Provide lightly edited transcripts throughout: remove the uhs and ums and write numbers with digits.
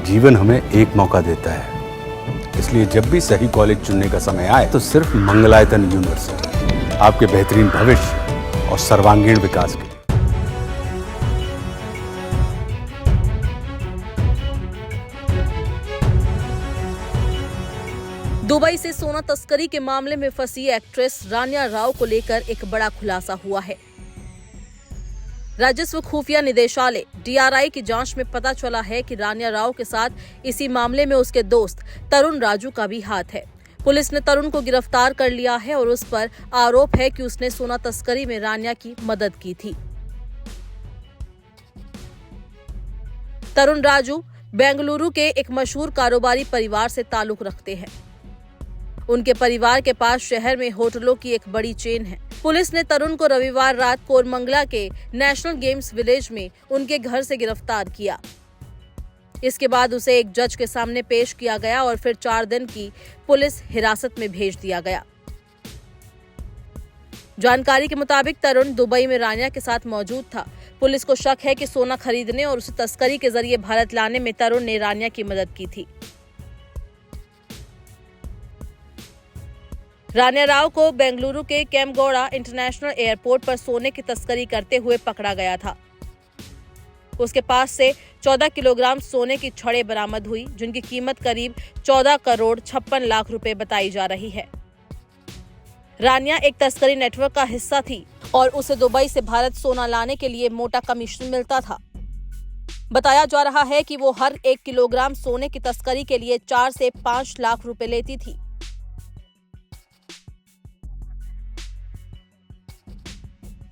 जीवन हमें एक मौका देता है, इसलिए जब भी सही कॉलेज चुनने का समय आए तो सिर्फ मंगलायतन यूनिवर्सिटी आपके बेहतरीन भविष्य और सर्वांगीण विकास के लिए। दुबई से सोना तस्करी के मामले में फंसी एक्ट्रेस रानिया राव को लेकर एक बड़ा खुलासा हुआ है। राजस्व खुफिया निदेशालय DRI की जांच में पता चला है कि रानिया राव के साथ इसी मामले में उसके दोस्त तरुण राजू का भी हाथ है। पुलिस ने तरुण को गिरफ्तार कर लिया है और उस पर आरोप है कि उसने सोना तस्करी में रानिया की मदद की थी। तरुण राजू बेंगलुरु के एक मशहूर कारोबारी परिवार से ताल्लुक रखते हैं। उनके परिवार के पास शहर में होटलों की एक बड़ी चेन है। पुलिस ने तरुण को रविवार रात कोरमंगला के नेशनल गेम्स विलेज में उनके घर से गिरफ्तार किया। इसके बाद उसे एक जज के सामने पेश किया गया और फिर 4 दिन की पुलिस हिरासत में भेज दिया गया। जानकारी के मुताबिक तरुण दुबई में रानिया के साथ मौजूद था। पुलिस को शक है कि सोना खरीदने और उसे तस्करी के जरिए भारत लाने में तरुण ने रानिया की मदद की थी। रानिया राव को बेंगलुरु के केम्पगौड़ा इंटरनेशनल एयरपोर्ट पर सोने की तस्करी करते हुए पकड़ा गया था। उसके पास से 14 किलोग्राम सोने की छड़ें बरामद हुई, जिनकी कीमत करीब 14 करोड़ 56 लाख रुपए बताई जा रही है। रानिया एक तस्करी नेटवर्क का हिस्सा थी और उसे दुबई से भारत सोना लाने के लिए मोटा कमीशन मिलता था। बताया जा रहा है कि वो हर 1 किलोग्राम सोने की तस्करी के लिए 4 से 5 लाख रुपए लेती थी।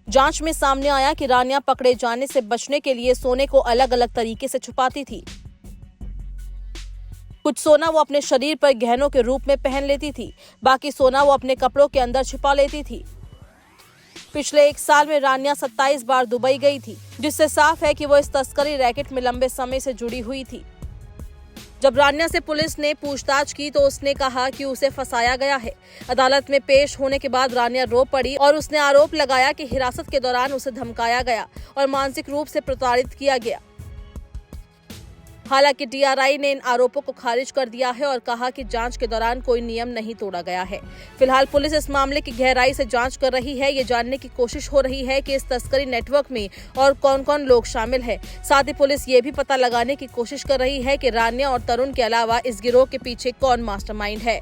जांच में सामने आया कि रानिया पकड़े जाने से बचने के लिए सोने को अलग अलग तरीके से छुपाती थी। कुछ सोना वो अपने शरीर पर गहनों के रूप में पहन लेती थी, बाकी सोना वो अपने कपड़ों के अंदर छिपा लेती थी। पिछले 1 साल में रानिया 27 बार दुबई गई थी, जिससे साफ है कि वो इस तस्करी रैकेट में लंबे समय से जुड़ी हुई थी। जब रानिया से पुलिस ने पूछताछ की तो उसने कहा कि उसे फंसाया गया है। अदालत में पेश होने के बाद रानिया रो पड़ी और उसने आरोप लगाया कि हिरासत के दौरान उसे धमकाया गया और मानसिक रूप से प्रताड़ित किया गया। हालांकि DRI ने इन आरोपों को खारिज कर दिया है और कहा कि जांच के दौरान कोई नियम नहीं तोड़ा गया है। फिलहाल पुलिस इस मामले की गहराई से जांच कर रही है। ये जानने की कोशिश हो रही है कि इस तस्करी नेटवर्क में और कौन-कौन लोग शामिल हैं। साथ ही पुलिस ये भी पता लगाने की कोशिश कर रही है कि रानिया और तरुण के अलावा इस गिरोह के पीछे कौन मास्टरमाइंड है।